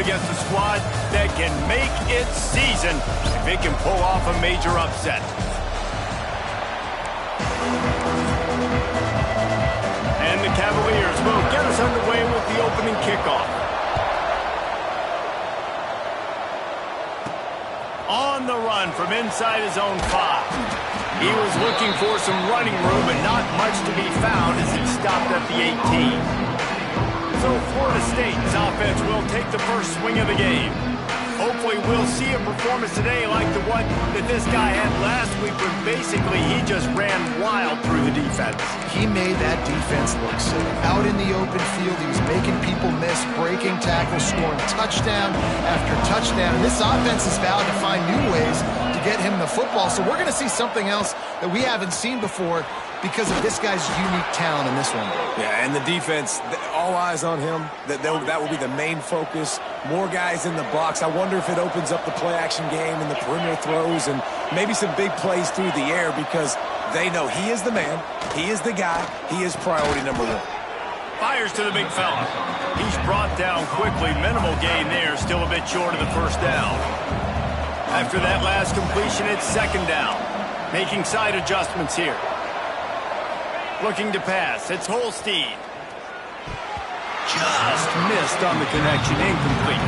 against a squad that can make its season if it can pull off a major upset. And the Cavaliers will get us underway with the opening kickoff. On the run from inside his own 5. He was looking for some running room, but not much to be found as he stopped at the 18. So Florida State's offense will take the first swing of the game. Hopefully we'll see a performance today like the one that this guy had last week when basically he just ran wild through the defense. He made that defense look silly. Out in the open field, he was making people miss, breaking tackles, scoring touchdown after touchdown. And this offense has vowed to find new ways to get him the football. So we're going to see something else that we haven't seen before because of this guy's unique talent in this one. Yeah, and the defense, all eyes on him. That will be the main focus. More guys in the box. I wonder if it opens up the play-action game and the perimeter throws and maybe some big plays through the air because they know he is the man, he is the guy, he is priority number 1. Fires to the big fella. He's brought down quickly. Minimal gain there, still a bit short of the first down. After that last completion, it's second down. Making side adjustments here. Looking to pass. It's Holstein. Just missed on the connection. Incomplete.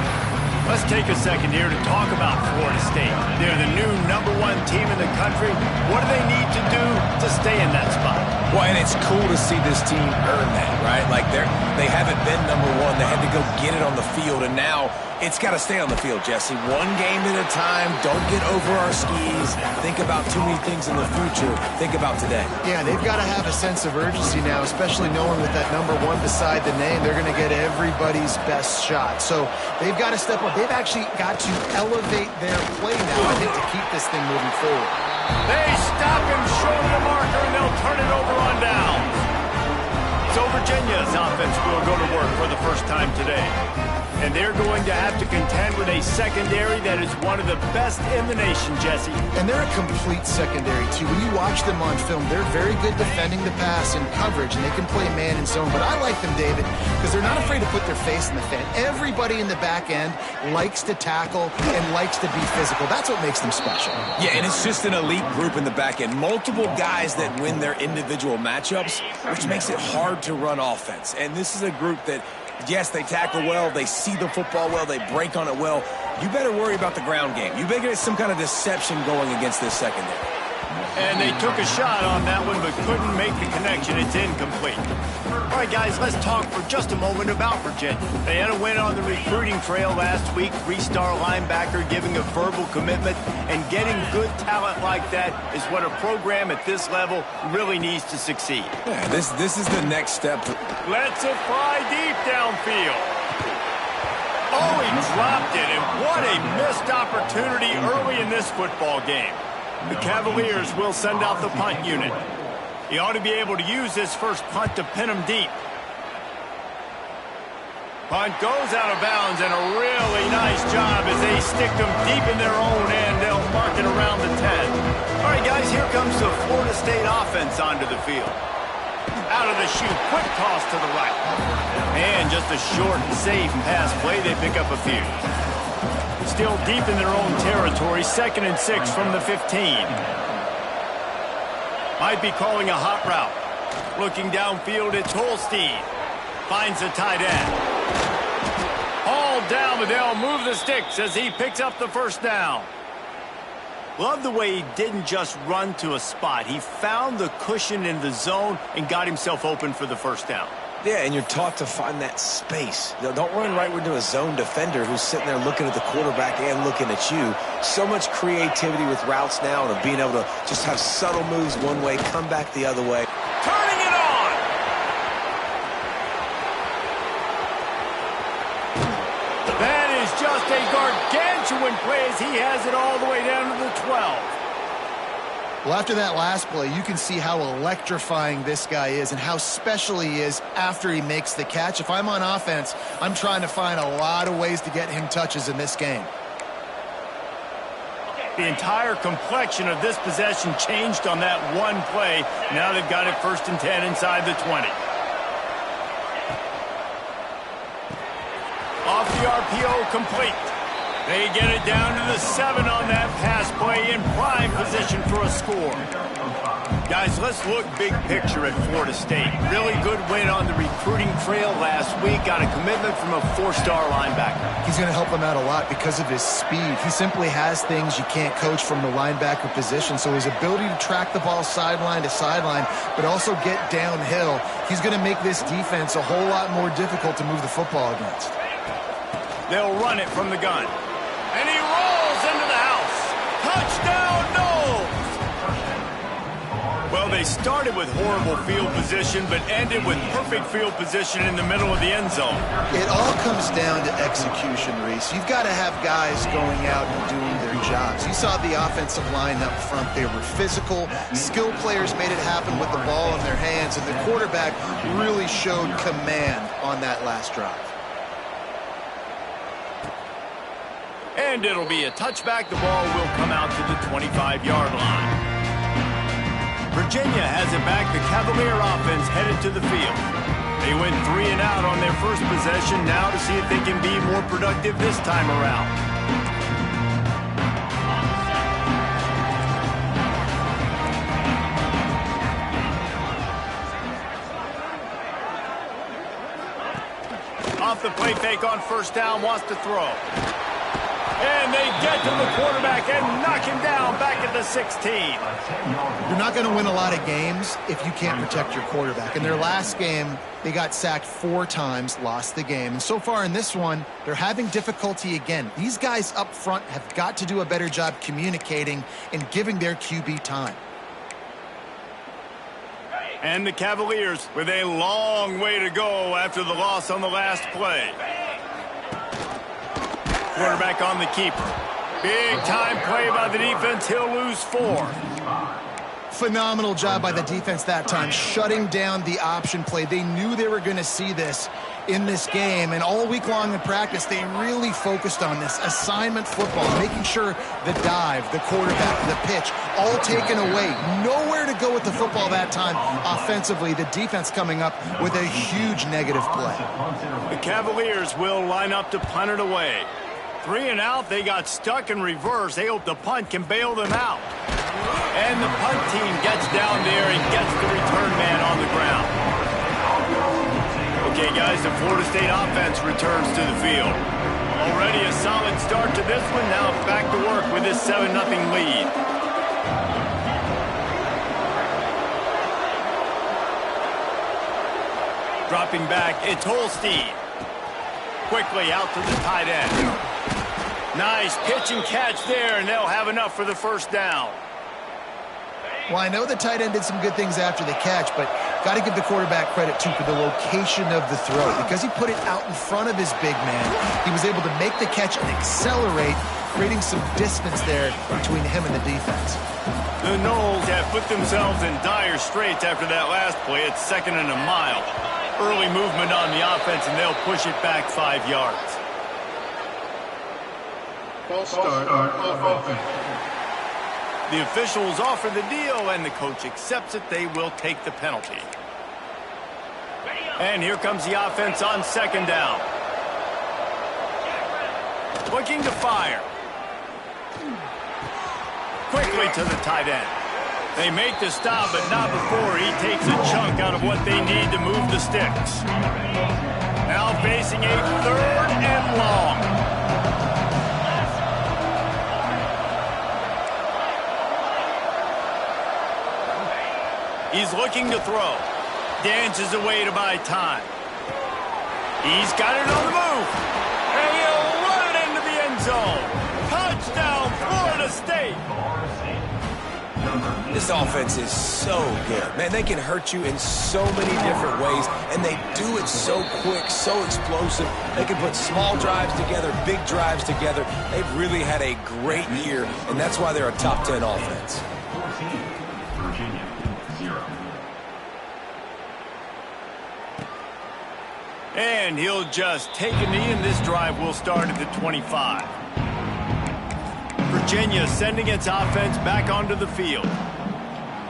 Let's take a second here to talk about Florida State. They're the new #1 team in the country. What do they need to do to stay in that spot? Well, and it's cool to see this team earn that, right? Like they haven't been #1. They had to go get it on the field, and now it's got to stay on the field, Jesse. One game at a time. Don't get over our skis. Think about too many things in the future. Think about today. Yeah, they've got to have a sense of urgency now, especially knowing with that #1 beside the name, they're going to get everybody's best shot. So they've got to step up. They've actually got to elevate their play now, I think, to keep this thing moving forward. They stop him short of the marker, and they'll turn it over on downs. So Virginia's offense will go to work for the first time today. And they're going to have to contend with a secondary that is one of the best in the nation, Jesse. And they're a complete secondary, too. When you watch them on film, they're very good defending the pass and coverage, and they can play man and zone. But I like them, David, because they're not afraid to put their face in the fan. Everybody in the back end likes to tackle and likes to be physical. That's what makes them special. Yeah, and it's just an elite group in the back end. Multiple guys that win their individual matchups, which makes it hard to run offense. And this is a group that, yes, they tackle well, they see the football well, they break on it well. You better worry about the ground game. You better get some kind of deception going against this secondary. And they took a shot on that one, but couldn't make the connection. It's incomplete. All right, guys, let's talk for just a moment about Virginia. They had a win on the recruiting trail last week. 3-star linebacker giving a verbal commitment, and getting good talent like that is what a program at this level really needs to succeed. Yeah, this is the next step. Let's a fly deep downfield. Oh, he dropped it, and what a missed opportunity early in this football game. The Cavaliers will send out the punt unit. He ought to be able to use this first punt to pin him deep. Punt goes out of bounds, and a really nice job as they stick them deep in their own end. They'll mark it around the 10. All right, guys, here comes the Florida State offense onto the field. Out of the chute, quick toss to the right. And just a short and safe pass play. They pick up a few. Still deep in their own territory, 2nd and 6 from the 15. Might be calling a hot route. Looking downfield, it's Holstein. Finds the tight end. All down, but they'll move the sticks as he picks up the first down. Love the way he didn't just run to a spot. He found the cushion in the zone and got himself open for the first down. Yeah, and you're taught to find that space. Don't run right into a zone defender who's sitting there looking at the quarterback and looking at you. So much creativity with routes now and being able to just have subtle moves one way, come back the other way. Turning it on! That is just a gargantuan play as he has it all the way down to the 12. Well, after that last play, you can see how electrifying this guy is and how special he is after he makes the catch. If I'm on offense, I'm trying to find a lot of ways to get him touches in this game. The entire complexion of this possession changed on that one play. Now they've got it 1st and 10 inside the 20. Off the RPO, complete. They get it down to the 7 on that pass play, in prime position for a score. Guys, let's look big picture at Florida State. Really good win on the recruiting trail last week. Got a commitment from a 4-star linebacker. He's going to help him out a lot because of his speed. He simply has things you can't coach from the linebacker position. So his ability to track the ball sideline to sideline, but also get downhill, he's going to make this defense a whole lot more difficult to move the football against. They'll run it from the gun. And he rolls into the house. Touchdown, Noles! Well, they started with horrible field position, but ended with perfect field position in the middle of the end zone. It all comes down to execution, Reese. You've got to have guys going out and doing their jobs. You saw the offensive line up front. They were physical. Skilled players made it happen with the ball in their hands, and the quarterback really showed command on that last drive. And it'll be a touchback. The ball will come out to the 25-yard line. Virginia has it back. The Cavalier offense headed to the field. They went 3 and out on their first possession. Now to see if they can be more productive this time around. Off the play fake on first down, wants to throw. And they get to the quarterback and knock him down back at the 16. You're not going to win a lot of games if you can't protect your quarterback. In their last game, they got sacked 4 times, lost the game. And so far in this one, they're having difficulty again. These guys up front have got to do a better job communicating and giving their QB time. And the Cavaliers with a long way to go after the loss on the last play. Quarterback on the keeper. Big time play by the defense. He'll lose 4. Phenomenal job by the defense that time, shutting down the option play. They knew they were going to see this in this game, and all week long in practice, they really focused on this assignment football, making sure the dive, the quarterback, the pitch, all taken away. Nowhere to go with the football that time offensively. The defense coming up with a huge negative play. The Cavaliers will line up to punt it away. 3 and out, they got stuck in reverse. They hope the punt can bail them out. And the punt team gets down there and gets the return man on the ground. Okay, guys, the Florida State offense returns to the field. Already a solid start to this one. Now back to work with this 7-0 lead. Dropping back, it's Holstein. Quickly out to the tight end. Nice pitch and catch there, and they'll have enough for the first down. Well, I know the tight end did some good things after the catch, but got to give the quarterback credit, too, for the location of the throw. Because he put it out in front of his big man, he was able to make the catch and accelerate, creating some distance there between him and the defense. The Noles have put themselves in dire straits after that last play. It's 2nd and a mile. Early movement on the offense, and they'll push it back 5 yards. False start on offense. The officials offer the deal, and the coach accepts it. They will take the penalty. And here comes the offense on 2nd down. Looking to fire. Quickly to the tight end. They make the stop, but not before he takes a chunk out of what they need to move the sticks. Now facing a 3rd and long. He's looking to throw. Dances away to buy time. He's got it on the move. And he'll run it into the end zone. Touchdown, Florida State. This offense is so good. Man, they can hurt you in so many different ways, and they do it so quick, so explosive. They can put small drives together, big drives together. They've really had a great year, and that's why they're a top 10 offense. Virginia, 0. And he'll just take a knee, and this drive will start at the 25. Virginia sending its offense back onto the field.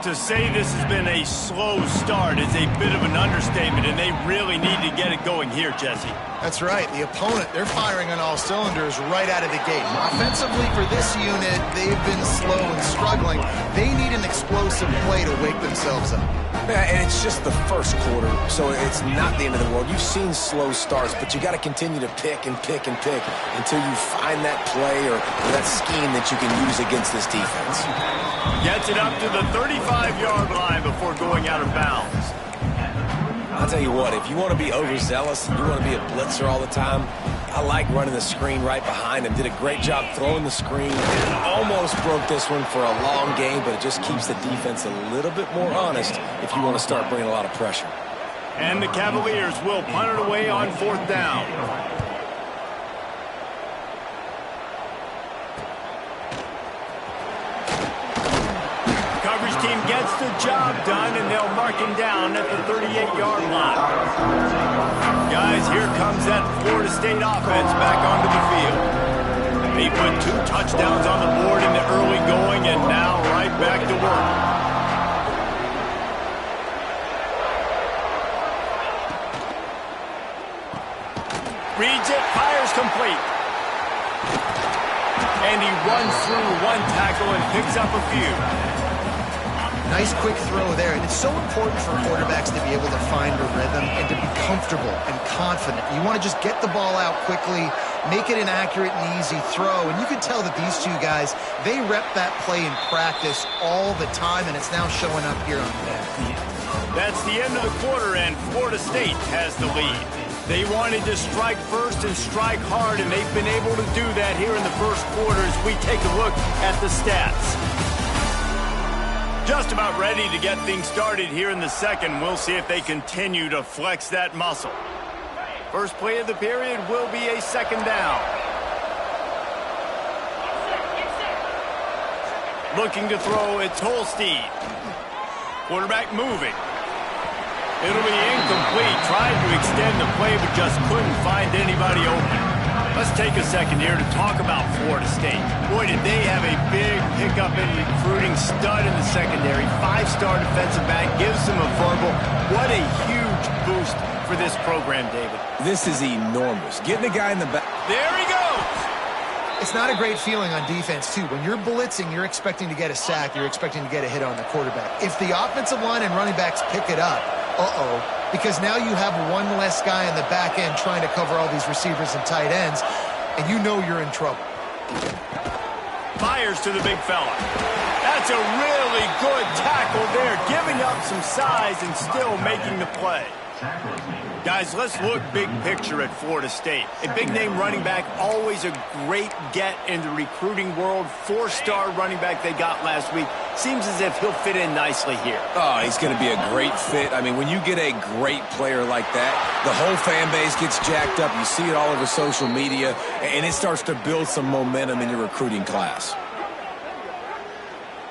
To say this has been a slow start is a bit of an understatement, and they really need to get it going here, Jesse. That's right. The opponent, they're firing on all cylinders right out of the gate. Offensively for this unit, they've been slow and struggling. They need an explosive play to wake themselves up. Yeah, and it's just the first quarter, so it's not the end of the world. You've seen slow starts, but you got to continue to pick and pick and pick until you find that play or that scheme that you can use against this defense. Gets it up to the 35-yard line before going out of bounds. I'll tell you what, if you want to be overzealous and you want to be a blitzer all the time, I like running the screen right behind him. Did a great job throwing the screen. And almost broke this one for a long game, but it just keeps the defense a little bit more honest if you want to start bringing a lot of pressure. And the Cavaliers will punt it away on 4th down. Coverage team gets the job done, and they'll mark him down at the 38-yard line. Guys, here comes that Florida State offense back onto the field. They put 2 touchdowns on the board in the early going, and now right back to work. Reads it, fires complete. And he runs through 1 tackle and picks up a few. Nice quick throw there, and it's so important for quarterbacks to be able to find a rhythm and to be comfortable and confident. You want to just get the ball out quickly, make it an accurate and easy throw, and you can tell that these 2 guys, they rep that play in practice all the time, and it's now showing up here on the bench. That's the end of the quarter, and Florida State has the lead. They wanted to strike first and strike hard, and they've been able to do that here in the first quarter as we take a look at the stats. Just about ready to get things started here in the second. We'll see if they continue to flex that muscle. First play of the period will be a 2nd down. Looking to throw, it's Holstein. Quarterback moving. It'll be incomplete. Tried to extend the play, but just couldn't find anybody open. Let's take a second here to talk about Florida State. Boy, did they have a big pickup in recruiting. Stud in the secondary. 5-star defensive back. Gives them a verbal. What a huge boost for this program, David. This is enormous. Getting a guy in the back. There he goes. It's not a great feeling on defense, too. When you're blitzing, you're expecting to get a sack. You're expecting to get a hit on the quarterback. If the offensive line and running backs pick it up, because now you have 1 less guy in the back end trying to cover all these receivers and tight ends, and you know you're in trouble. Fires to the big fella. That's a really good tackle there, giving up some size and still making the play. Guys, let's look big picture at Florida State. A big-name running back, always a great get in the recruiting world. 4-star running back they got last week. Seems as if he'll fit in nicely here. Oh, he's going to be a great fit. I mean, when you get a great player like that, the whole fan base gets jacked up. You see it all over social media, and it starts to build some momentum in your recruiting class.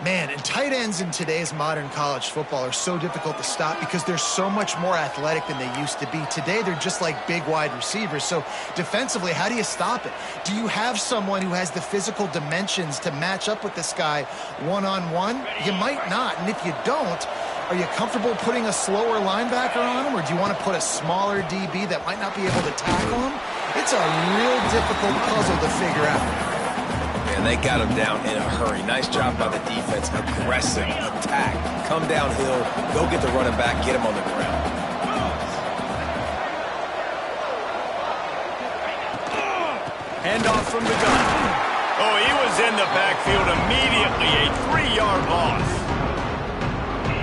Man, and tight ends in today's modern college football are so difficult to stop because they're so much more athletic than they used to be. Today, they're just like big wide receivers. So defensively, how do you stop it? Do you have someone who has the physical dimensions to match up with this guy one-on-one? You might not. And if you don't, are you comfortable putting a slower linebacker on him, or do you want to put a smaller DB that might not be able to tackle him? It's a real difficult puzzle to figure out. And they got him down in a hurry. Nice job by the defense. Aggressive attack. Come downhill. Go get the running back. Get him on the ground. Handoff from the gun. Oh, he was in the backfield immediately. A 3-yard loss.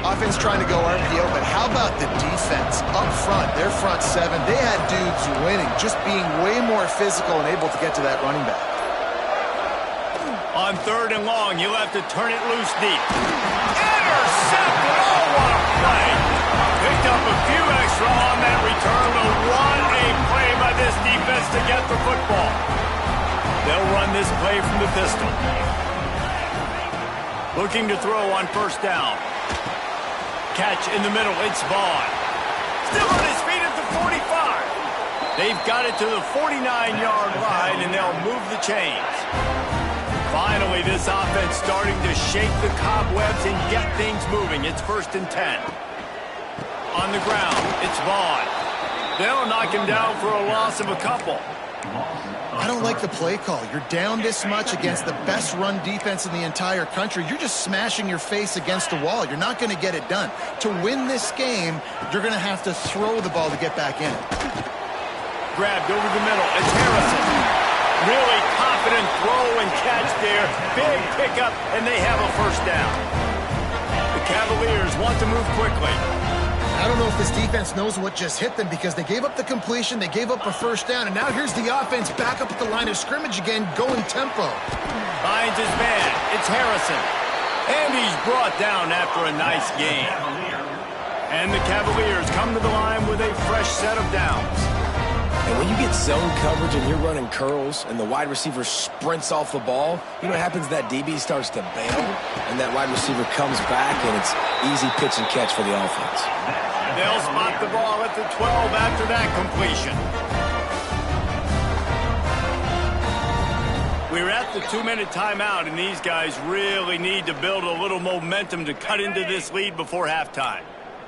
Offense trying to go RPO, but how about the defense up front? Their front 7, they had dudes winning, just being way more physical and able to get to that running back. On 3rd and long, you'll have to turn it loose deep. Intercepted! Oh, what a play! Picked up a few extra on that return, but what a play by this defense to get the football. They'll run this play from the pistol. Looking to throw on 1st down. Catch in the middle, it's Vaughn. Still on his feet at the 45. They've got it to the 49-yard line, and they'll move the chains. Finally, this offense starting to shake the cobwebs and get things moving. It's 1st and 10. On the ground, it's Vaughn. They'll knock him down for a loss of a couple. I don't like the play call. You're down this much against the best run defense in the entire country. You're just smashing your face against the wall. You're not going to get it done. To win this game, you're going to have to throw the ball to get back in it. Grabbed over the middle. It's Harrison. Really confident throw and catch there. Big pickup, and they have a first down. The Cavaliers want to move quickly. I don't know if this defense knows what just hit them because they gave up the completion, they gave up a first down, and now here's the offense back up at the line of scrimmage again, going tempo. Finds his man. It's Harrison. And he's brought down after a nice game. And the Cavaliers come to the line with a fresh set of downs. And when you get zone coverage and you're running curls and the wide receiver sprints off the ball, you know what happens? That DB starts to bail, and that wide receiver comes back, and it's easy pitch and catch for the offense. They'll spot the ball at the 12 after that completion. We're at the 2-minute timeout, and these guys really need to build a little momentum to cut into this lead before halftime.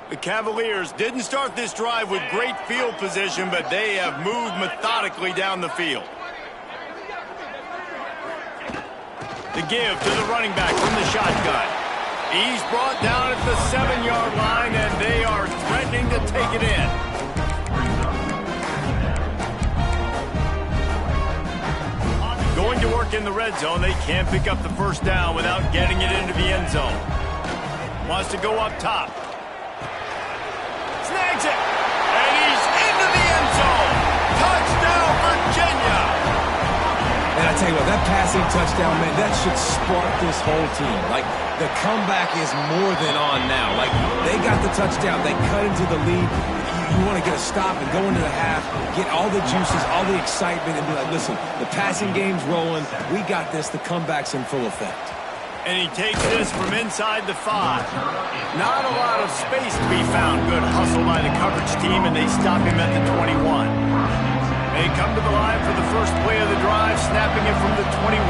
The Cavaliers didn't start this drive with great field position, but they have moved methodically down the field. The give to the running back from the shotgun. He's brought down at the 7-yard line, and they are threatening to take it in. Going to work in the red zone, they can't pick up the first down without getting it into the end zone. Wants to go up top. Snags it, and he's into the end zone. Touchdown, Virginia. And I tell you what, that passing touchdown, man, that should spark this whole team. Like, the comeback is more than on now. Like, they got the touchdown. They cut into the lead. You want to get a stop and go into the half, get all the juices, all the excitement, and be like, listen, the passing game's rolling. We got this. The comeback's in full effect. And he takes this from inside the 5. Not a lot of space to be found. Good hustle by the coverage team, and they stop him at the 21. They come to the line for the first play of the drive, snapping it from the 21.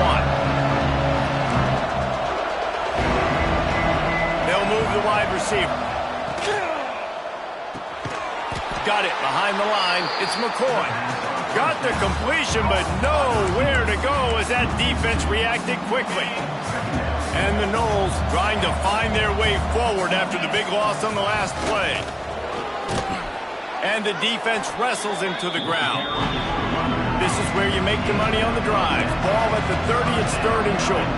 They'll move the wide receiver. Got it behind the line. It's McCoy. Got the completion, but nowhere to go as that defense reacted quickly. And the Noles trying to find their way forward after the big loss on the last play. And the defense wrestles him to the ground. This is where you make the money on the drive. Ball at the 30, it's 3rd and short.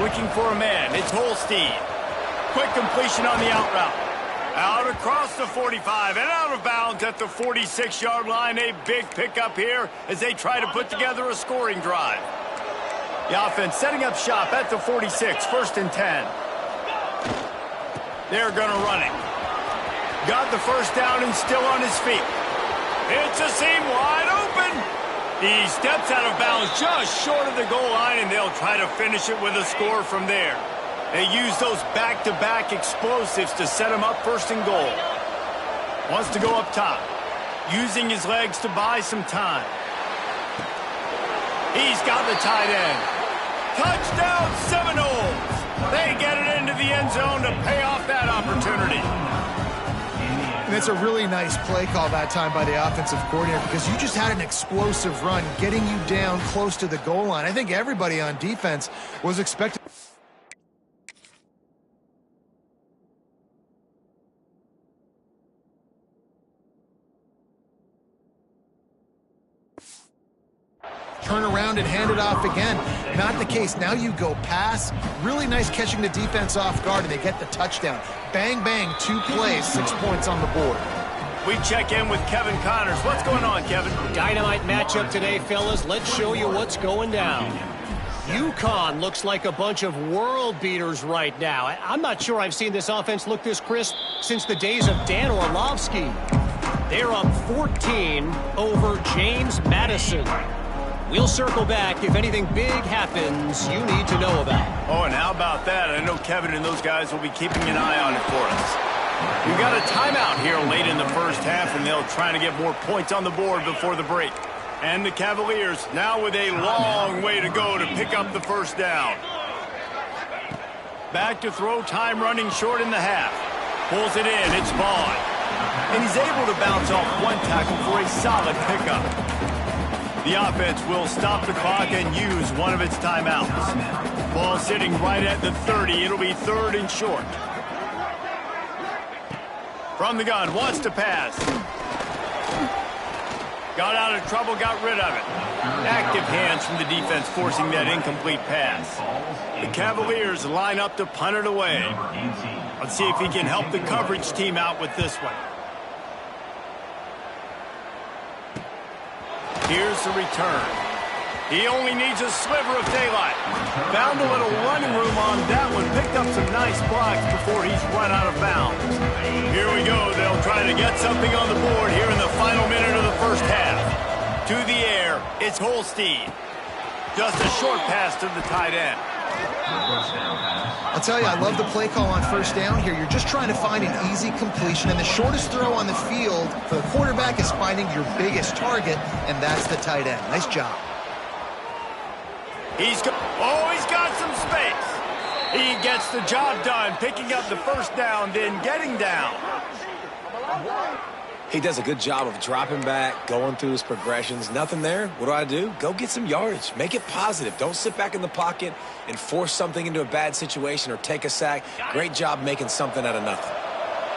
Looking for a man, it's Holstein. Quick completion on the out route. Out across the 45 and out of bounds at the 46-yard line. A big pickup here as they try to put together a scoring drive. The offense setting up shop at the 46, 1st and 10. They're going to run it. Got the first down and still on his feet. It's a seam wide open. He steps out of bounds just short of the goal line, and they'll try to finish it with a score from there. They use those back-to-back explosives to set him up 1st and goal. Wants to go up top, using his legs to buy some time. He's got the tight end. Touchdown, Seminoles. They get it into the end zone to pay off that opportunity. And it's a really nice play call that time by the offensive coordinator because you just had an explosive run getting you down close to the goal line. I think everybody on defense was expecting. Turn around and hand it off again. Not the case. Now you go pass. Really nice catching the defense off guard, and they get the touchdown. Bang, bang, 2 plays, 6 points on the board. We check in with Kevin Connors. What's going on, Kevin? Dynamite matchup today, fellas. Let's show you what's going down. UConn looks like a bunch of world beaters right now. I'm not sure I've seen this offense look this crisp since the days of Dan Orlovsky. They're up 14 over James Madison. We'll circle back if anything big happens you need to know about. Oh, and how about that? I know Kevin and those guys will be keeping an eye on it for us. We've got a timeout here late in the first half, and they'll try to get more points on the board before the break. And the Cavaliers now with a long way to go to pick up the first down. Back to throw, time running short in the half. Pulls it in, it's Vaughn. and he's able to bounce off one tackle for a solid pickup. The offense will stop the clock and use one of its timeouts. Ball sitting right at the 30. It'll be 3rd and short. From the gun, wants to pass. Got out of trouble, got rid of it. Active hands from the defense forcing that incomplete pass. The Cavaliers line up to punt it away. Let's see if he can help the coverage team out with this one. Here's the return. He only needs a sliver of daylight. Found a little running room on that one. Picked up some nice blocks before he's run out of bounds. Here we go. They'll try to get something on the board here in the final minute of the first half. To the air, it's Holstein. Just a short pass to the tight end. I'll tell you, I love the play call on first down here. You're just trying to find an easy completion, and the shortest throw on the field for the quarterback is finding your biggest target, and that's the tight end. Nice job. He's got some space. He gets the job done, picking up the first down, then getting down. He does a good job of dropping back, going through his progressions. Nothing there. What do? Go get some yardage. Make it positive. Don't sit back in the pocket and force something into a bad situation or take a sack. Great job making something out of nothing.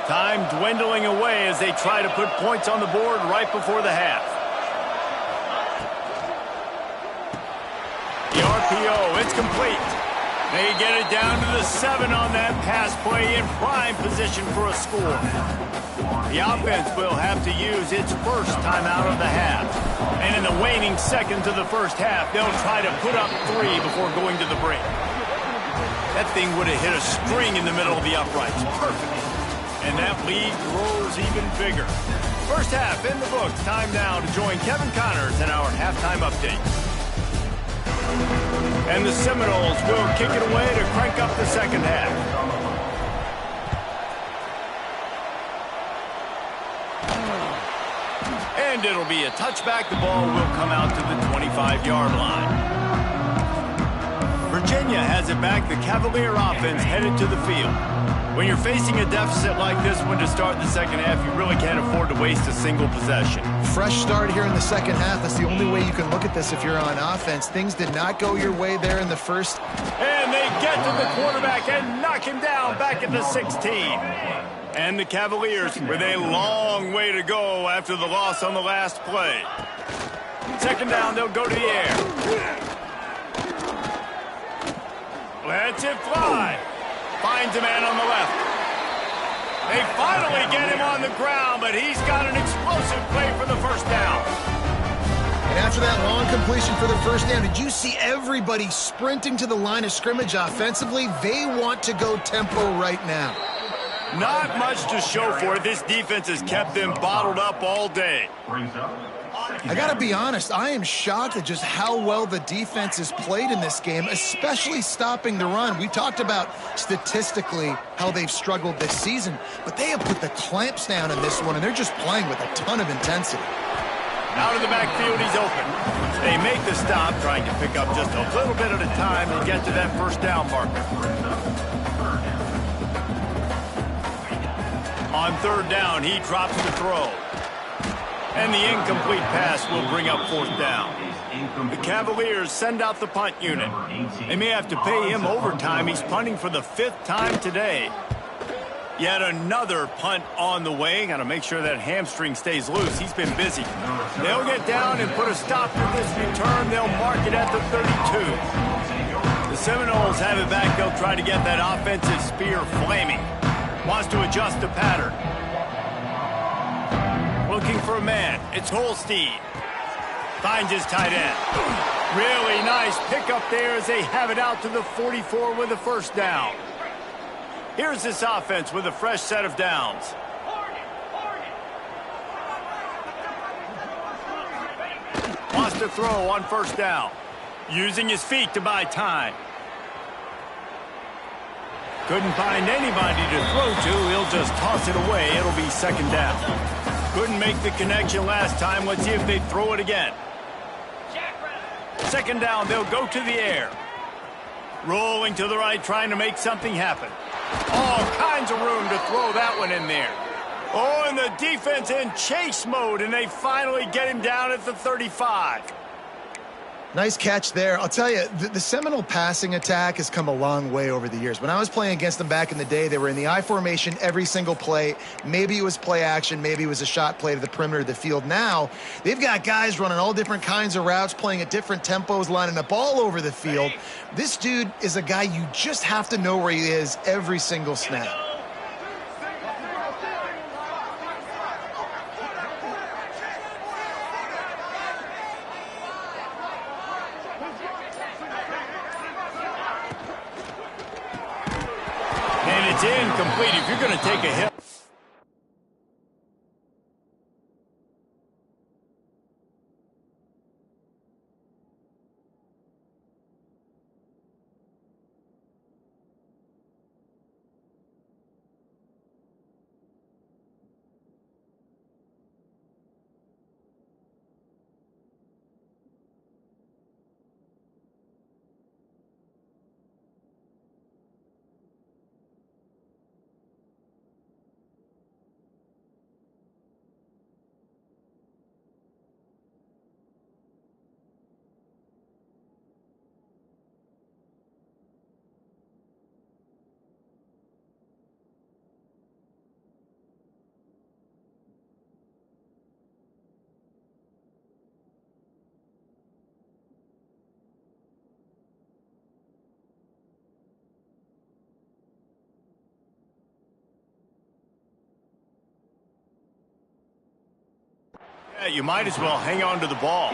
Time dwindling away as they try to put points on the board right before the half. The RPO, it's complete. They get it down to the 7 on that pass play in prime position for a score. The offense will have to use its first timeout of the half. And in the waning seconds of the first half, they'll try to put up 3 before going to the break. That thing would have hit a string in the middle of the uprights. Perfect. And that lead grows even bigger. First half in the books. Time now to join Kevin Connors in our halftime update. And the Seminoles will kick it away to crank up the second half. And it'll be a touchback. The ball will come out to the 25-yard line. Virginia has it back. The Cavalier offense headed to the field. When you're facing a deficit like this one to start the second half, you really can't afford to waste a single possession. Fresh start here in the second half. That's the only way you can look at this if you're on offense. Things did not go your way there in the first. And they get to the quarterback and knock him down back at the 16. And the Cavaliers with a long way to go after the loss on the last play. Second down, they'll go to the air. Lets it fly. Finds a man on the left. They finally get him on the ground, but he's got an explosive play for the first down. And after that long completion for the first down, did you see everybody sprinting to the line of scrimmage offensively? They want to go tempo right now. Not much to show for it. This defense has kept them bottled up all day. I got to be honest, I am shocked at just how well the defense has played in this game, especially stopping the run. We talked about statistically how they've struggled this season, but they have put the clamps down in this one, and they're just playing with a ton of intensity. Out of the backfield, he's open. They make the stop, trying to pick up just a little bit at a time to get to that first down marker. On third down, he drops the throw. And the incomplete pass will bring up fourth down. The Cavaliers send out the punt unit. They may have to pay him overtime. He's punting for the 5th time today. Yet another punt on the way. Got to make sure that hamstring stays loose. He's been busy. They'll get down and put a stop to this return. They'll mark it at the 32. The Seminoles have it back. They'll try to get that offensive spear flaming. Wants to adjust the pattern. Looking for a man. It's Holstein. Finds his tight end. Really nice pickup there as they have it out to the 44 with a first down. Here's this offense with a fresh set of downs. Wants to throw on first down. Using his feet to buy time. Couldn't find anybody to throw to. He'll just toss it away. It'll be second down. Couldn't make the connection last time. Let's see if they throw it again. Second down, they'll go to the air. Rolling to the right, trying to make something happen. All kinds of room to throw that one in there. Oh, and the defense in chase mode, and they finally get him down at the 35. Nice catch there. I'll tell you, the Seminole passing attack has come a long way over the years. When I was playing against them back in the day, they were in the I formation every single play. Maybe it was play action. Maybe it was a shot play to the perimeter of the field. Now, they've got guys running all different kinds of routes, playing at different tempos, lining up all over the field. This dude is a guy you just have to know where he is every single snap. It's incomplete. If you're going to take a hit. Yeah, you might as well hang on to the ball.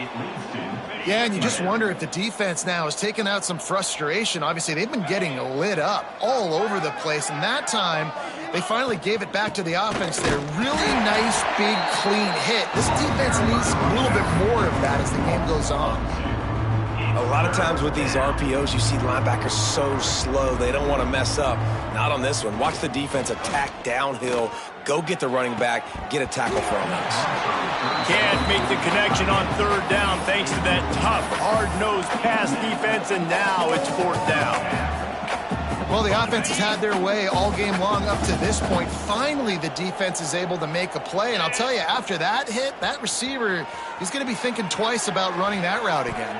Yeah, and you just wonder if the defense now is taking out some frustration. Obviously, they've been getting lit up all over the place, and that time they finally gave it back to the offense there. Really nice, big, clean hit. This defense needs a little bit more of that as the game goes on. A lot of times with these RPOs, you see linebackers so slow, they don't want to mess up. Not on this one. Watch the defense attack downhill, go get the running back, get a tackle for a loss. Can't make the connection on third down thanks to that tough, hard-nosed pass defense, and now it's fourth down. Well, the offense has had their way all game long up to this point. Finally, the defense is able to make a play, and I'll tell you, after that hit, that receiver is going to be thinking twice about running that route again.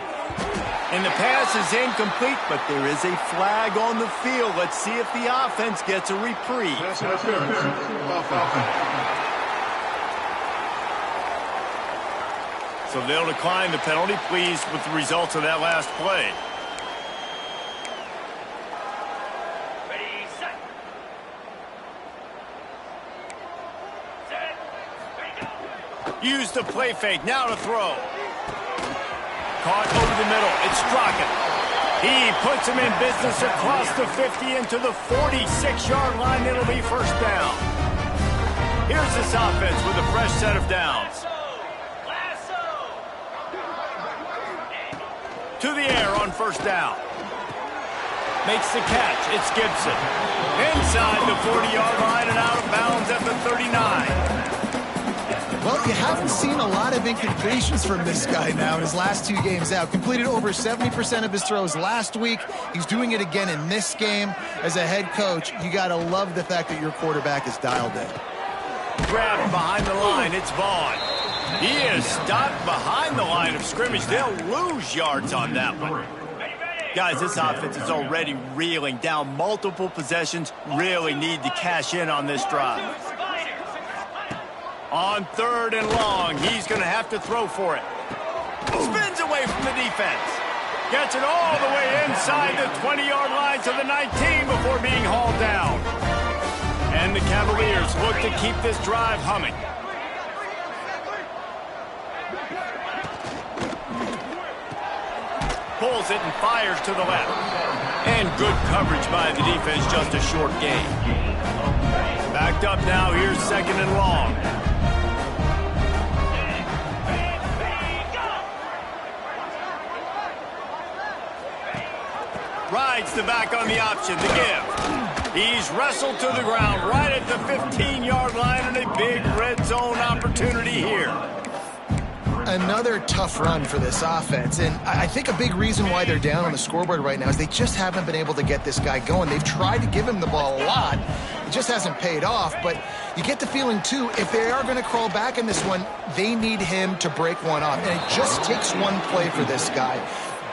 And the pass is incomplete, but there is a flag on the field. Let's see if the offense gets a reprieve. Pass interference. Offense. So they'll decline the penalty, pleased with the results of that last play. Ready, set. Set. Ready, go. Use the play fake, now to throw. Caught over the middle, it's Strachan. He puts him in business across the 50 into the 46-yard line. It'll be first down. Here's this offense with a fresh set of downs. To the air on first down. Makes the catch. It's Gibson. Inside the 40-yard line and out of bounds at the 39. Well, you haven't seen a lot of incompletions from this guy now in his last two games out. Completed over 70% of his throws last week. He's doing it again in this game. As a head coach, you got to love the fact that your quarterback is dialed in. Grabbed behind the line. It's Vaughn. He is stopped behind the line of scrimmage. They'll lose yards on that one. Guys, this offense is already reeling down multiple possessions. Really need to cash in on this drive. On third and long, he's going to have to throw for it. Spins away from the defense. Gets it all the way inside the 20-yard line to the 19 before being hauled down. And the Cavaliers look to keep this drive humming. Pulls it and fires to the left. And good coverage by the defense, just a short gain. Backed up now, here's second and long. Rides the back on the option, the give. He's wrestled to the ground right at the 15-yard line and a big red zone opportunity here. Another tough run for this offense, and I think a big reason why they're down on the scoreboard right now is they just haven't been able to get this guy going. They've tried to give him the ball a lot. It just hasn't paid off, but you get the feeling, too, if they are going to crawl back in this one, they need him to break one off, and it just takes one play for this guy.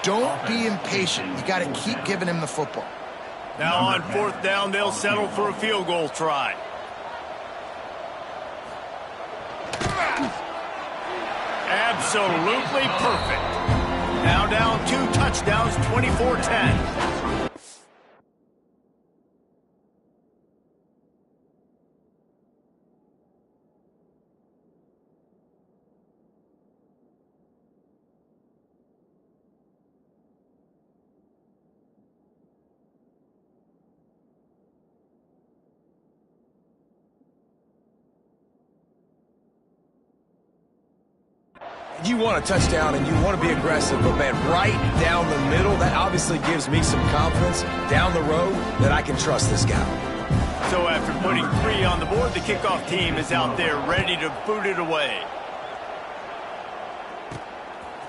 Don't be impatient. You got to keep giving him the football. Now on 4th down, they'll settle for a field goal try. Absolutely perfect. Now down 2 touchdowns, 24-10. You want a touchdown and you want to be aggressive, but man, right down the middle, that obviously gives me some confidence down the road that I can trust this guy. So after putting 3 on the board, the kickoff team is out there ready to boot it away.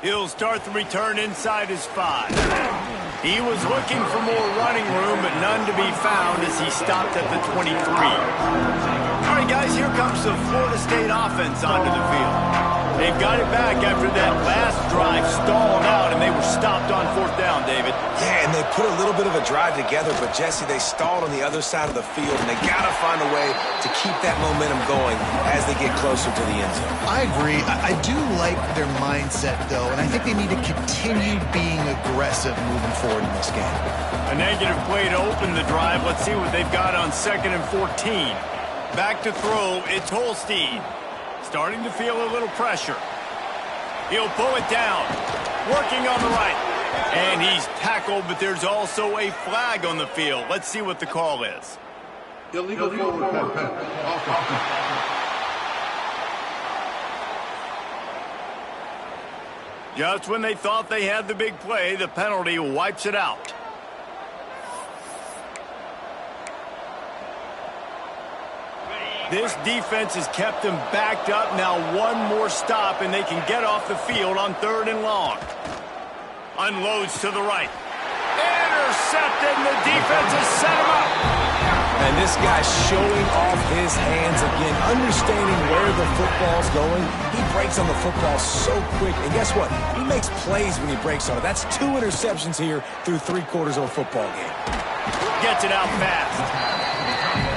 He'll start the return inside his 5. He was looking for more running room, but none to be found as he stopped at the 23. All right, guys, here comes the Florida State offense onto the field. They've got it back after that last drive stalled out, and they were stopped on 4th down, David. Yeah, and they put a little bit of a drive together, but, Jesse, they stalled on the other side of the field, and they got to find a way to keep that momentum going as they get closer to the end zone. I agree. I do like their mindset, though, and I think they need to continue being aggressive moving forward in this game. A negative play to open the drive. Let's see what they've got on 2nd and 14. Back to throw, it's Holstein. Starting to feel a little pressure. He'll pull it down. Working on the right. And he's tackled, but there's also a flag on the field. Let's see what the call is. Illegal forward pass. Just when they thought they had the big play, the penalty wipes it out. This defense has kept them backed up. Now one more stop, and they can get off the field on 3rd and long. Unloads to the right. Intercepted, and the defense has set him up. And this guy's showing off his hands again, understanding where the football's going. He breaks on the football so quick, and guess what? He makes plays when he breaks on it. That's 2 interceptions here through 3/4 of a football game. Gets it out fast.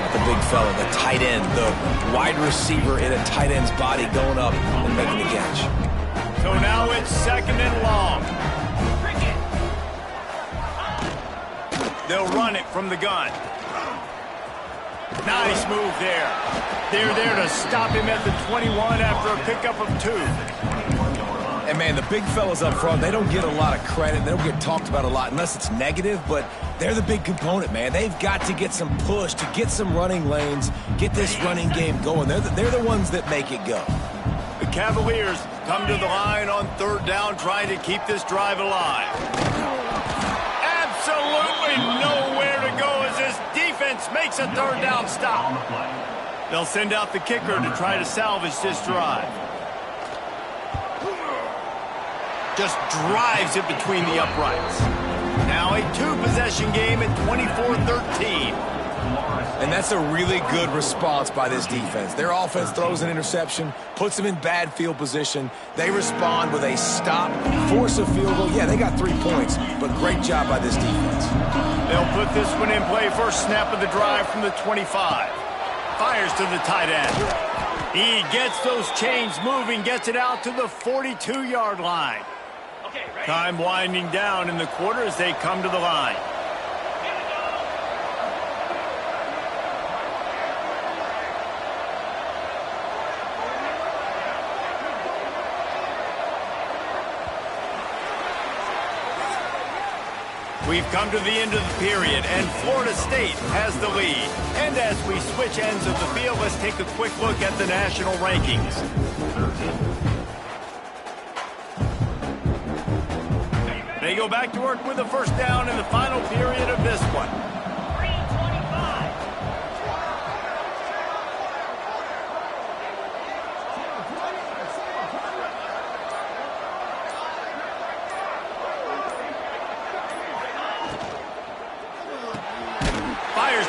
The big fella, the tight end, the wide receiver in a tight end's body going up and making the catch. So now it's 2nd and long. They'll run it from the gun. Nice move there. They're there to stop him at the 21 after a pickup of 2. And, man, the big fellas up front, they don't get a lot of credit. They don't get talked about a lot unless it's negative, but they're the big component, man. They've got to get some push, to get some running lanes, get this running game going. They're the ones that make it go. The Cavaliers come to the line on 3rd down, trying to keep this drive alive. Absolutely nowhere to go as this defense makes a 3rd down stop. They'll send out the kicker to try to salvage this drive. Just drives it between the uprights. Now a 2-possession game at 24-13. And that's a really good response by this defense. Their offense throws an interception, puts them in bad field position. They respond with a stop, force a field goal. Yeah, they got 3 points, but great job by this defense. They'll put this one in play. First snap of the drive from the 25. Fires to the tight end. He gets those chains moving, gets it out to the 42-yard line. Time winding down in the quarter as they come to the line. We've come to the end of the period, and Florida State has the lead. And as we switch ends of the field, let's take a quick look at the national rankings. They go back to work with a 1st down in the final period of this one.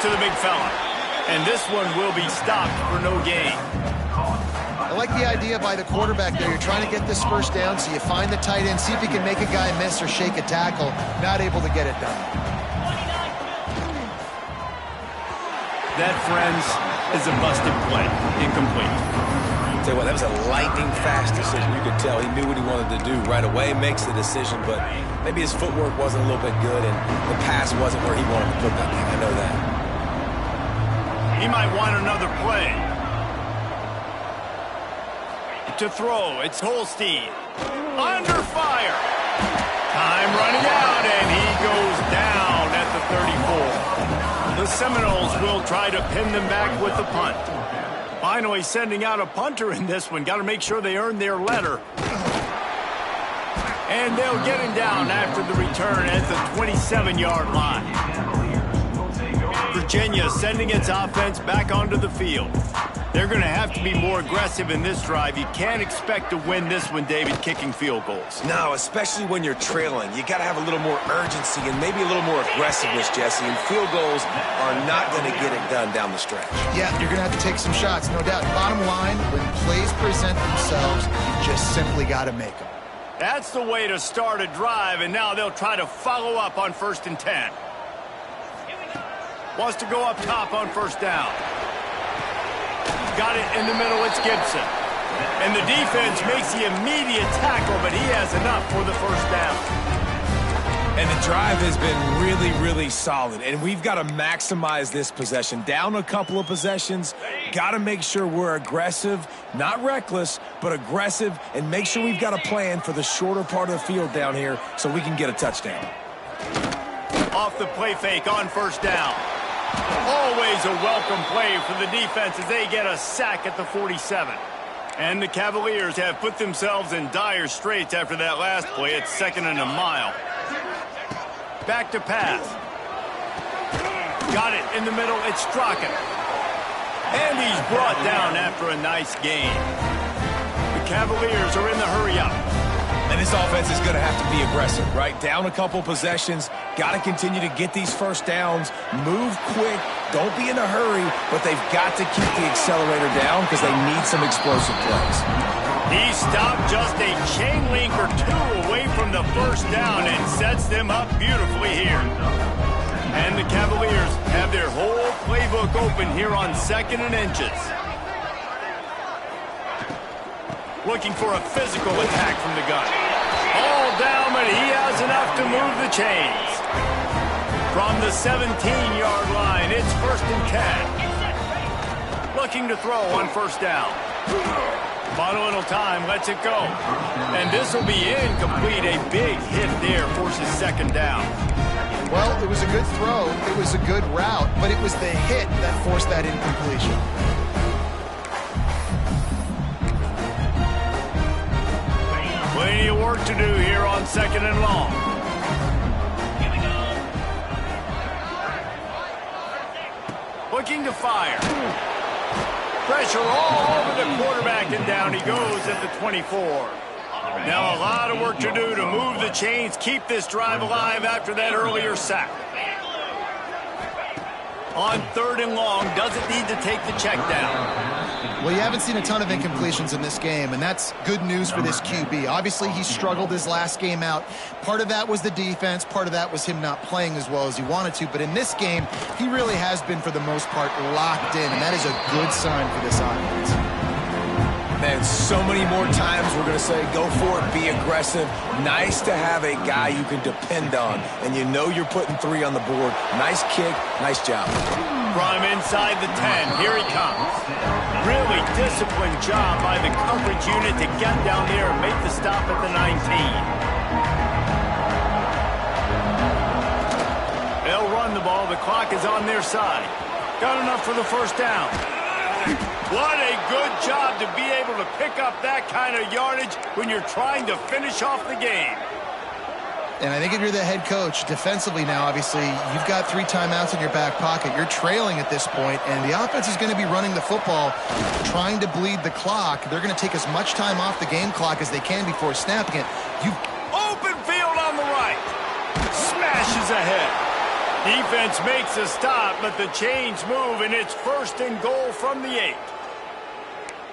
to the big fella. And this one will be stopped for no gain. I like the idea by the quarterback there. You're trying to get this first down, so you find the tight end, see if he can make a guy miss or shake a tackle. Not able to get it done. That, friends, is a busted play. Incomplete. Tell you what, that was a lightning-fast decision. You could tell he knew what he wanted to do right away, makes the decision, but maybe his footwork wasn't a little bit good, and the pass wasn't where he wanted to put that thing. I know that. He might want another play. To throw, it's Holstein. Under fire. Time running out, and he goes down at the 34. The Seminoles will try to pin them back with the punt. Finally sending out a punter in this one. Got to make sure they earn their letter. And they'll get him down after the return at the 27-yard line. Virginia sending its offense back onto the field. They're going to have to be more aggressive in this drive. You can't expect to win this one, David, kicking field goals. No, especially when you're trailing. You got to have a little more urgency and maybe a little more aggressiveness, Jesse. And field goals are not going to get it done down the stretch. Yeah, you're going to have to take some shots, no doubt. Bottom line, when plays present themselves, you just simply got to make them. That's the way to start a drive, and now they'll try to follow up on 1st and 10. Wants to go up top on first down. Got it in the middle, it's Gibson. And the defense makes the immediate tackle, but he has enough for the first down. And the drive has been really, really solid. And we've got to maximize this possession. Down a couple of possessions, got to make sure we're aggressive, not reckless, but aggressive, and make sure we've got a plan for the shorter part of the field down here so we can get a touchdown. Off the play fake on first down. Always a welcome play for the defense as they get a sack at the 47. And the Cavaliers have put themselves in dire straits after that last play. It's 2nd and a mile. Back to pass. Got it in the middle. It's Strachan. And he's brought down after a nice gain. The Cavaliers are in the hurry-up. And this offense is going to have to be aggressive, right? Down a couple possessions, got to continue to get these first downs, move quick, don't be in a hurry, but they've got to keep the accelerator down because they need some explosive plays. He stopped just a chain link or two away from the first down and sets them up beautifully here. And the Cavaliers have their whole playbook open here on 2nd and inches. Looking for a physical attack from the gun. All down, but he has enough to move the chains. From the 17-yard line, it's 1st and 10. Looking to throw on first down. Final little time, lets it go. And this will be incomplete. A big hit there forces 2nd down. Well, it was a good throw. It was a good route, but it was the hit that forced that incompletion. Plenty of work to do here on 2nd and long. Looking to fire. Pressure all over the quarterback, and down he goes at the 24. Now a lot of work to do to move the chains, keep this drive alive after that earlier sack. On 3rd and long, doesn't need to take the check down. Well, you haven't seen a ton of incompletions in this game, and that's good news for this QB. Obviously, he struggled his last game out. Part of that was the defense. Part of that was him not playing as well as he wanted to. But in this game, he really has been, for the most part, locked in, and that is a good sign for this offense. Man, so many more times we're going to say, go for it, be aggressive. Nice to have a guy you can depend on, and you know you're putting 3 on the board. Nice kick, nice job. From inside the 10, here he comes. Really disciplined job by the coverage unit to get down there and make the stop at the 19. They'll run the ball. The clock is on their side. Got enough for the first down. What a good job to be able to pick up that kind of yardage when you're trying to finish off the game. And I think if you're the head coach, defensively now, obviously, you've got 3 timeouts in your back pocket. You're trailing at this point, and the offense is going to be running the football, trying to bleed the clock. They're going to take as much time off the game clock as they can before snapping it. Open field on the right. Smashes ahead. Defense makes a stop, but the chains move, and it's 1st and goal from the 8.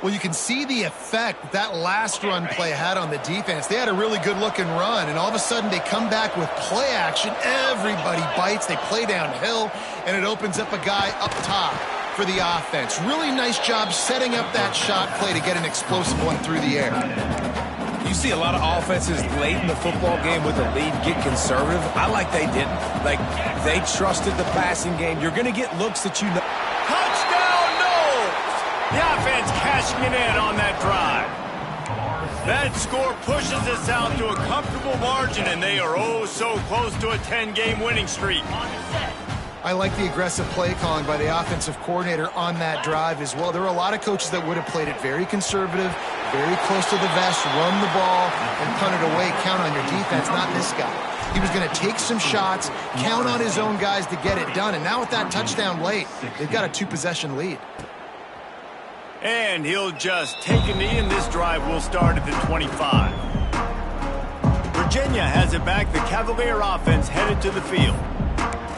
Well, you can see the effect that last run play had on the defense. They had a really good-looking run, and all of a sudden they come back with play action. Everybody bites. They play downhill, and it opens up a guy up top for the offense. Really nice job setting up that shot play to get an explosive one through the air. You see a lot of offenses late in the football game with a lead get conservative. I like they didn't. Like, they trusted the passing game. You're going to get looks that you know. Touchdown, Knowles! The offense cashing it in on that drive. That score pushes us out to a comfortable margin, and they are oh so close to a 10-game winning streak. I like the aggressive play calling by the offensive coordinator on that drive as well. There were a lot of coaches that would have played it very conservative, very close to the vest, run the ball, and punt it away. Count on your defense, not this guy. He was going to take some shots, count on his own guys to get it done. And now with that touchdown late, they've got a 2-possession lead. And he'll just take a knee, and this drive will start at the 25. Virginia has it back. The Cavalier offense headed to the field.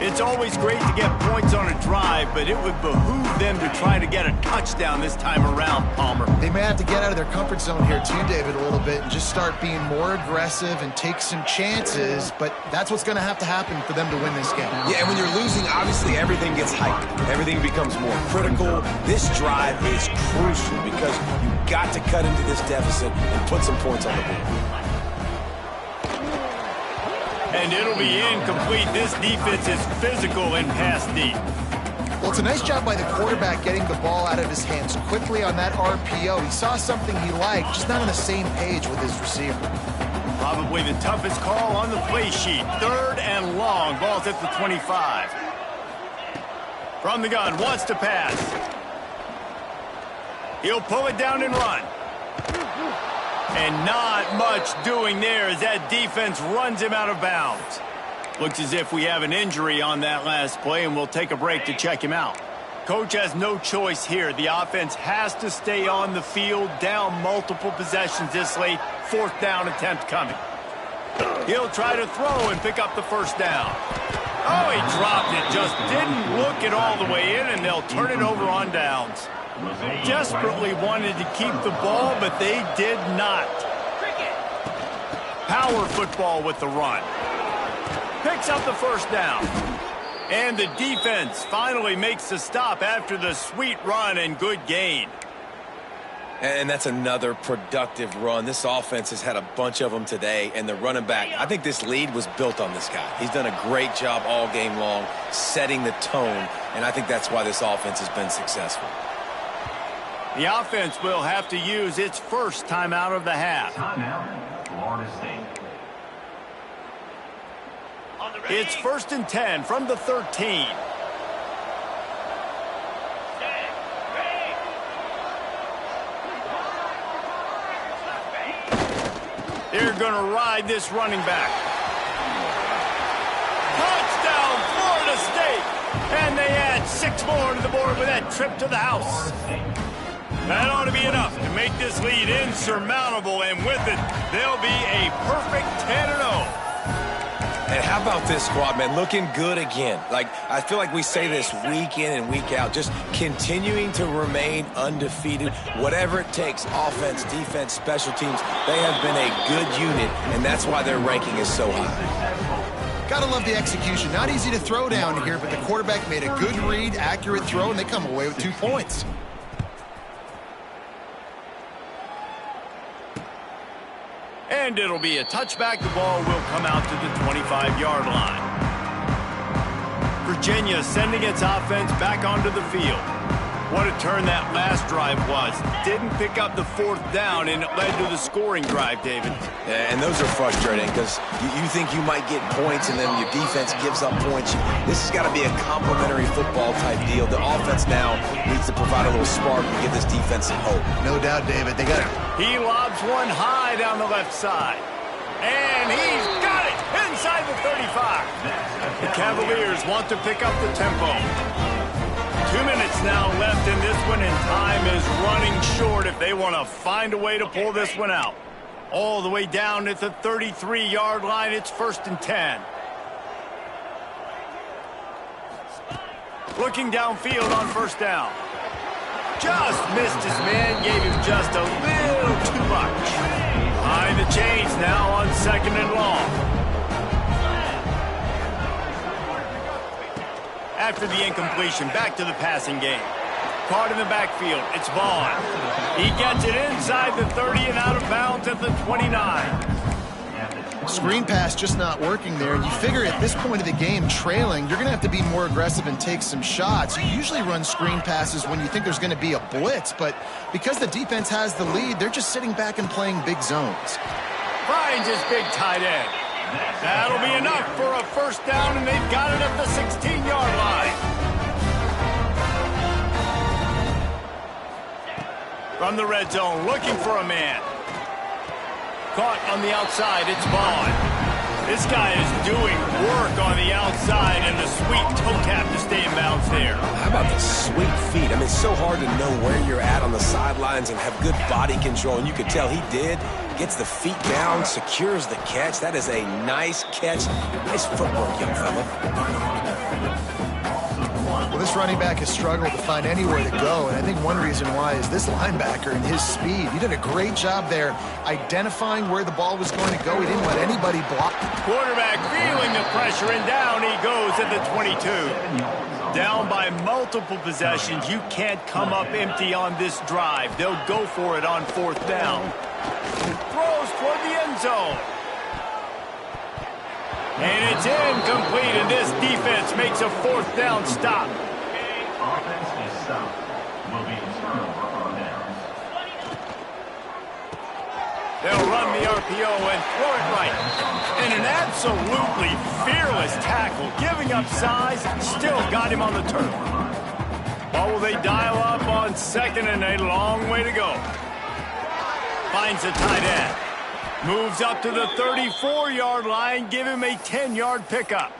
It's always great to get points on a drive, but it would behoove them to try to get a touchdown this time around, Palmer. They may have to get out of their comfort zone here too, David, a little bit, and just start being more aggressive and take some chances, but that's what's going to have to happen for them to win this game. Yeah, and when you're losing, obviously everything gets heightened. Everything becomes more critical. This drive is crucial because you've got to cut into this deficit and put some points on the board. And it'll be incomplete. This defense is physical and pass deep. Well, it's a nice job by the quarterback getting the ball out of his hands quickly on that RPO. He saw something he liked, just not on the same page with his receiver. Probably the toughest call on the play sheet. 3rd and long. Ball's at the 25. From the gun, wants to pass. He'll pull it down and run. And not much doing there as that defense runs him out of bounds. Looks as if we have an injury on that last play, and we'll take a break to check him out. Coach has no choice here. The offense has to stay on the field, down multiple possessions this late. 4th down attempt coming. He'll try to throw and pick up the 1st down. Oh, he dropped it. Just didn't look it all the way in, and they'll turn it over on downs. Desperately wanted to keep the ball, but they did not. Power football with the run. Picks up the 1st down. And the defense finally makes the stop after the sweet run and good gain. And that's another productive run. This offense has had a bunch of them today, and the running back, I think this lead was built on this guy. He's done a great job all game long setting the tone, and I think that's why this offense has been successful. The offense will have to use its 1st timeout of the half. Florida State. It's 1st and 10 from the 13. They're going to ride this running back. Touchdown, Florida State! And they add 6 more to the board with that trip to the house. That ought to be enough to make this lead insurmountable, and with it, they'll be a perfect 10-0. And how about this squad, man? Looking good again. Like, I feel like we say this week in and week out, just continuing to remain undefeated. Whatever it takes, offense, defense, special teams, they have been a good unit, and that's why their ranking is so high. Gotta love the execution. Not easy to throw down here, but the quarterback made a good read, accurate throw, and they come away with 2 points. And it'll be a touchback. The ball will come out to the 25-yard line. Virginia sending its offense back onto the field. What a turn that last drive was. Didn't pick up the 4th down, and it led to the scoring drive, David. Yeah, and those are frustrating because you think you might get points and then your defense gives up points. This has got to be a complementary football type deal. The offense now needs to provide a little spark and give this defense some hope. No doubt, David. They got it. He lobs one high down the left side. And he's got it inside the 35. The Cavaliers want to pick up the tempo. 2 minutes now left in this one, and time is running short if they want to find a way to pull this one out. All the way down at the 33-yard line, it's 1st and 10. Looking downfield on first down. Just missed his man, gave him just a little too much. Behind the chains now on 2nd and long. After the incompletion, back to the passing game. Caught in the backfield, it's Vaughn. He gets it inside the 30 and out of bounds at the 29. Screen pass just not working there. And you figure at this point of the game, trailing, you're going to have to be more aggressive and take some shots. You usually run screen passes when you think there's going to be a blitz, but because the defense has the lead, they're just sitting back and playing big zones. Finds his big tight end. That'll be enough for a first down, and they've got it at the 16-yard line. From the red zone, looking for a man. Caught on the outside, it's Vaughn. This guy is doing work on the outside, and the sweet toe tap to stay in bounds there. How about the sweet feet? I mean, it's so hard to know where you're at on the sidelines and have good body control, and you could tell he did. Gets the feet down, secures the catch. That is a nice catch. Nice footwork, young fella. Well, this running back has struggled to find anywhere to go, and I think one reason why is this linebacker and his speed. He did a great job there identifying where the ball was going to go. He didn't let anybody block. Quarterback feeling the pressure, and down he goes at the 22. Down by multiple possessions. You can't come up empty on this drive. They'll go for it on 4th down. Throws toward the end zone. And it's incomplete, and this defense makes a 4th down stop. Offense is stopped. Will be turnover on downs. They'll run the RPO and throw it right. And an absolutely fearless tackle, giving up size, still got him on the turf. Or will they dial up on 2nd and a long way to go? Finds a tight end. Moves up to the 34-yard line, give him a 10-yard pickup.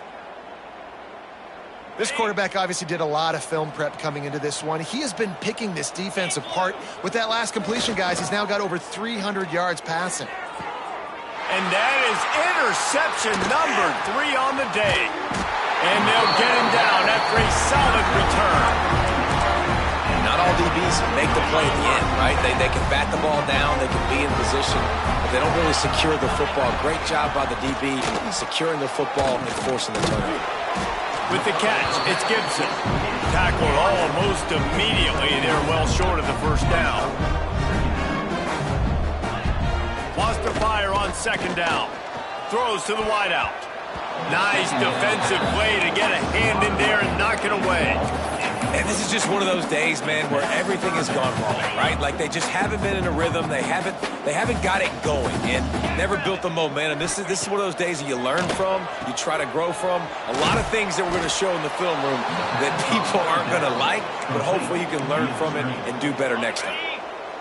This quarterback obviously did a lot of film prep coming into this one. He has been picking this defense apart. With that last completion, guys, he's now got over 300 yards passing. And that is interception number 3 on the day. And they'll get him down after a solid return. Not all DBs make the play at the end, right? They can bat the ball down, they can be in position, but they don't really secure the football. Great job by the DB securing the football and forcing the turnover. With the catch, it's Gibson. Tackled almost immediately. They're well short of the first down. Lost to fire on 2nd down. Throws to the wideout. Nice defensive play to get a hand in there and knock it away. And this is just one of those days, man, where everything has gone wrong, right? Like they just haven't been in a rhythm. They haven't got it going and never built the momentum. This is one of those days that you learn from, you try to grow from. A lot of things that we're going to show in the film room that people aren't going to like, but hopefully you can learn from it and do better next time.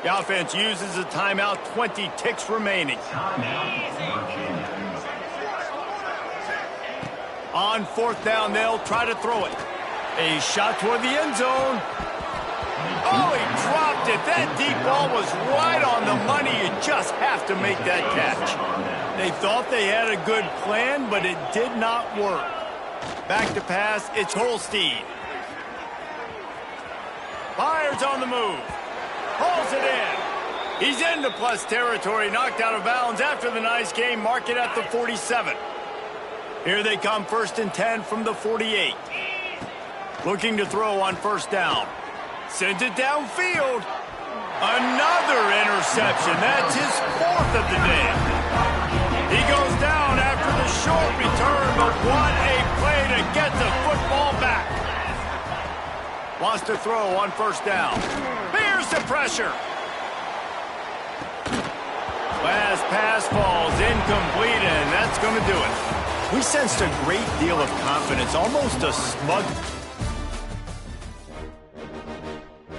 The offense uses a timeout, 20 ticks remaining. On 4th down, they'll try to throw it. A shot toward the end zone. Oh, he dropped it. That deep ball was right on the money. You just have to make that catch. They thought they had a good plan, but it did not work. Back to pass, it's Holstein. Fires on the move. Hauls it in. He's into plus territory, knocked out of bounds after the nice game. Mark it at the 47. Here they come, 1st and 10 from the 48. Looking to throw on 1st down. Sends it downfield. Another interception. That's his 4th of the day. He goes down after the short return, but what a play to get the football back. Wants to throw on 1st down. Here's the pressure. Last pass falls incomplete, and that's going to do it. We sensed a great deal of confidence, almost a smug